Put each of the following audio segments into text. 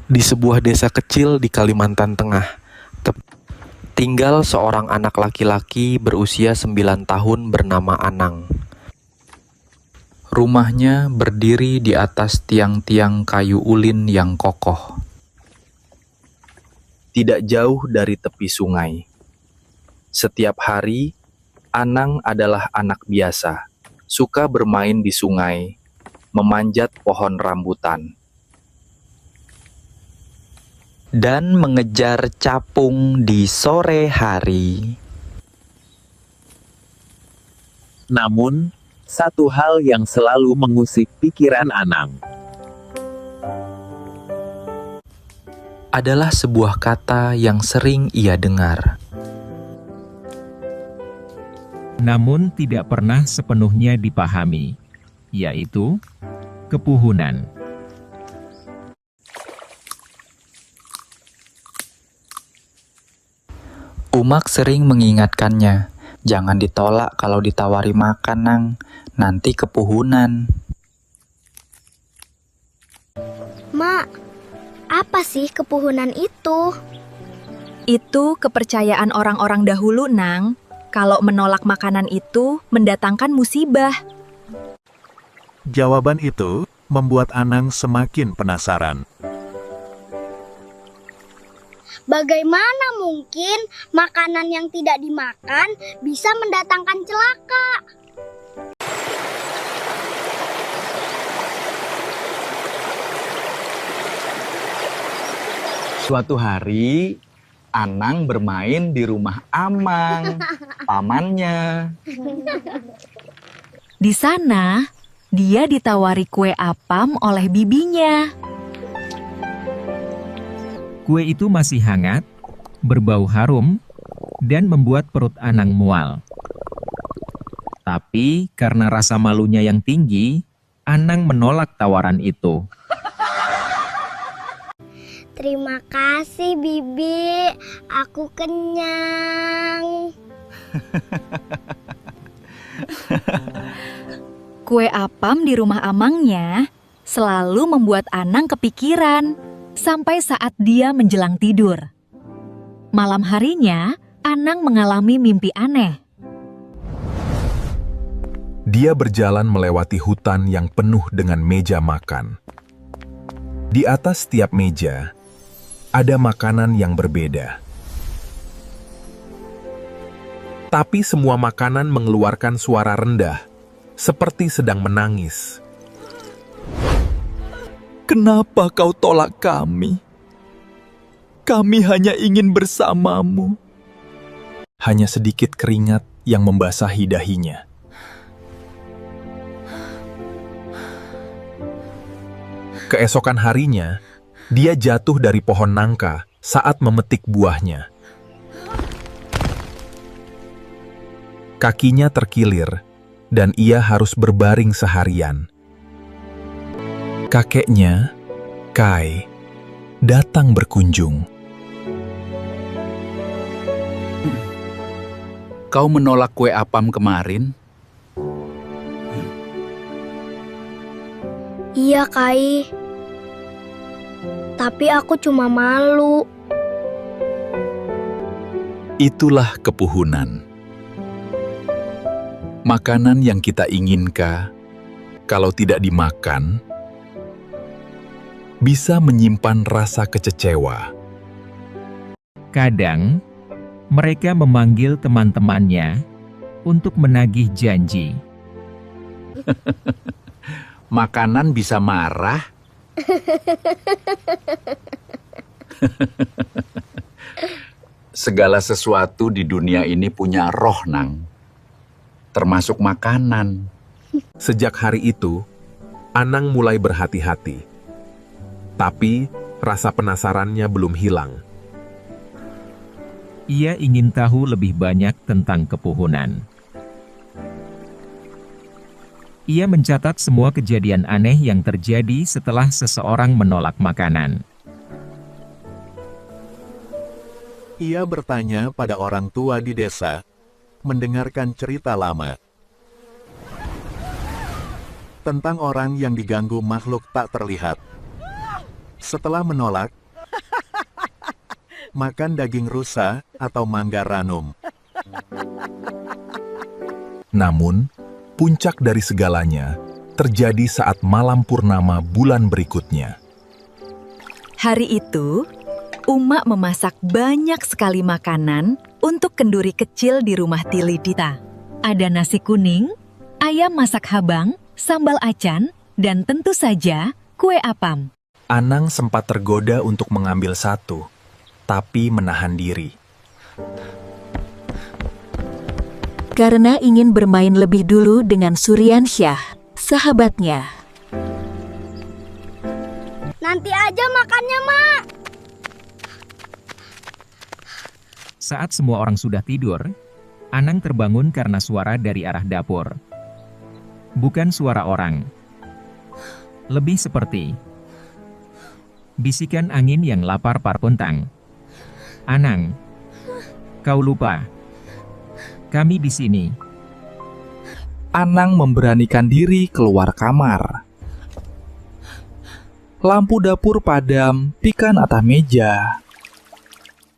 Di sebuah desa kecil di Kalimantan Tengah, tinggal seorang anak laki-laki berusia 9 tahun bernama Anang. Rumahnya berdiri di atas tiang-tiang kayu ulin yang kokoh. Tidak jauh dari tepi sungai. Setiap hari, Anang adalah anak biasa, suka bermain di sungai, memanjat pohon rambutan, dan mengejar capung di sore hari. Namun, satu hal yang selalu mengusik pikiran Anang adalah sebuah kata yang sering ia dengar. namun tidak pernah sepenuhnya dipahami, yaitu kepuhunan. Umak sering mengingatkannya, jangan ditolak kalau ditawari makan, Nang. Nanti kepuhunan. Mak, apa sih kepuhunan itu? Itu kepercayaan orang-orang dahulu, Nang. Kalau menolak makanan itu mendatangkan musibah. Jawaban itu membuat Anang semakin penasaran. Bagaimana mungkin makanan yang tidak dimakan bisa mendatangkan celaka? Suatu hari, Anang bermain di rumah Amang, pamannya. Di sana, dia ditawari kue apam oleh bibinya. Kue itu masih hangat, berbau harum, dan membuat perut Anang mual. Tapi karena rasa malunya yang tinggi, Anang menolak tawaran itu. Terima kasih, Bibi. Aku kenyang. Kue apam di rumah amangnya selalu membuat Anang kepikiran sampai saat dia menjelang tidur. Malam harinya, Anang mengalami mimpi aneh. Dia berjalan melewati hutan yang penuh dengan meja makan. Di atas setiap meja, ada makanan yang berbeda. Tapi semua makanan mengeluarkan suara rendah, seperti sedang menangis. Kenapa kau tolak kami? Kami hanya ingin bersamamu. Hanya sedikit keringat yang membasahi dahinya. Keesokan harinya, dia jatuh dari pohon nangka saat memetik buahnya. Kakinya terkilir, dan ia harus berbaring seharian. Kakeknya, Kai, datang berkunjung. Kau menolak kue apam kemarin? Iya, Kai. Tapi aku cuma malu. Itulah kepuhunan. Makanan yang kita inginkan, kalau tidak dimakan, bisa menyimpan rasa kecewa. Kadang, mereka memanggil teman-temannya untuk menagih janji. Makanan bisa marah. Segala sesuatu di dunia ini punya roh, Nang. Termasuk makanan. Sejak hari itu, Anang mulai berhati-hati. Tapi rasa penasarannya belum hilang. Ia ingin tahu lebih banyak tentang kepuhunan. Ia mencatat semua kejadian aneh yang terjadi setelah seseorang menolak makanan. Ia bertanya pada orang tua di desa, mendengarkan cerita lama. tentang orang yang diganggu makhluk tak terlihat. Setelah menolak, makan daging rusa atau mangga ranum. Namun, puncak dari segalanya terjadi saat malam purnama bulan berikutnya. Hari itu, Uma memasak banyak sekali makanan untuk kenduri kecil di rumah Tilidita. Ada nasi kuning, ayam masak habang, sambal acan, dan tentu saja kue apam. Anang sempat tergoda untuk mengambil satu, tapi menahan diri. Karena ingin bermain lebih dulu dengan Suryansyah, sahabatnya. Nanti aja makannya, Mak. Saat semua orang sudah tidur, Anang terbangun karena suara dari arah dapur. Bukan suara orang. Lebih seperti bisikan angin yang lapar parpuntang. Anang, kau lupa. Kami di sini. Anang memberanikan diri keluar kamar. Lampu dapur padam pikan atas meja.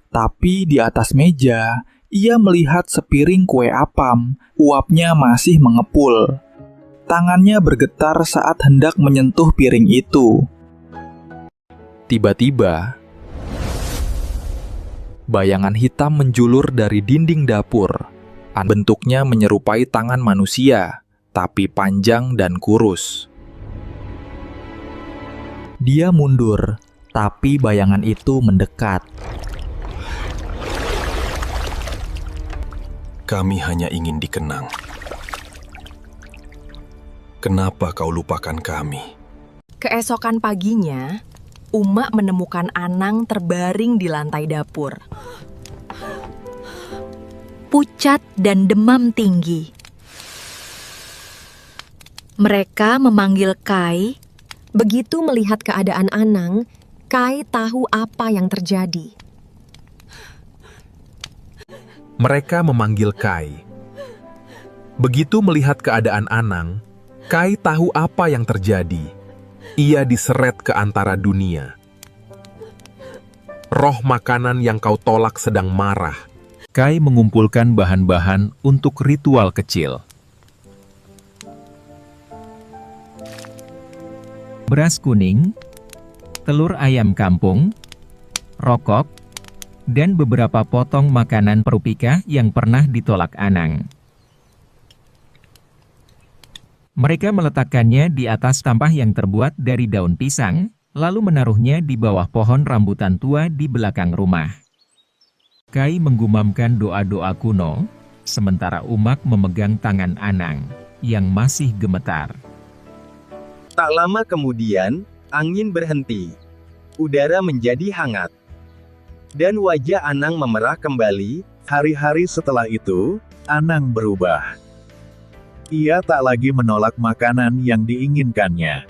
Tapi di atas meja, ia melihat sepiring kue apam, uapnya masih mengepul. Tangannya bergetar saat hendak menyentuh piring itu. Tiba-tiba, bayangan hitam menjulur dari dinding dapur. Bentuknya menyerupai tangan manusia, tapi panjang dan kurus. Dia mundur, tapi bayangan itu mendekat. Kami hanya ingin dikenang. Kenapa kau lupakan kami? Keesokan paginya, Uma menemukan Anang terbaring di lantai dapur. Pucat dan demam tinggi. Mereka memanggil Kai. Begitu melihat keadaan Anang, Kai tahu apa yang terjadi. Mereka memanggil Kai. Begitu melihat keadaan Anang, Kai tahu apa yang terjadi. Ia diseret ke antara dunia. Roh makanan yang kau tolak sedang marah. Kai mengumpulkan bahan-bahan untuk ritual kecil. Beras kuning, telur ayam kampung, rokok, dan beberapa potong makanan perupika yang pernah ditolak Anang. Mereka meletakkannya di atas tampah yang terbuat dari daun pisang, lalu menaruhnya di bawah pohon rambutan tua di belakang rumah. Kai menggumamkan doa-doa kuno, sementara Umak memegang tangan Anang, yang masih gemetar. Tak lama kemudian, angin berhenti. Udara menjadi hangat. Dan wajah Anang memerah kembali. Hari-hari setelah itu, Anang berubah. Ia tak lagi menolak makanan yang diinginkannya.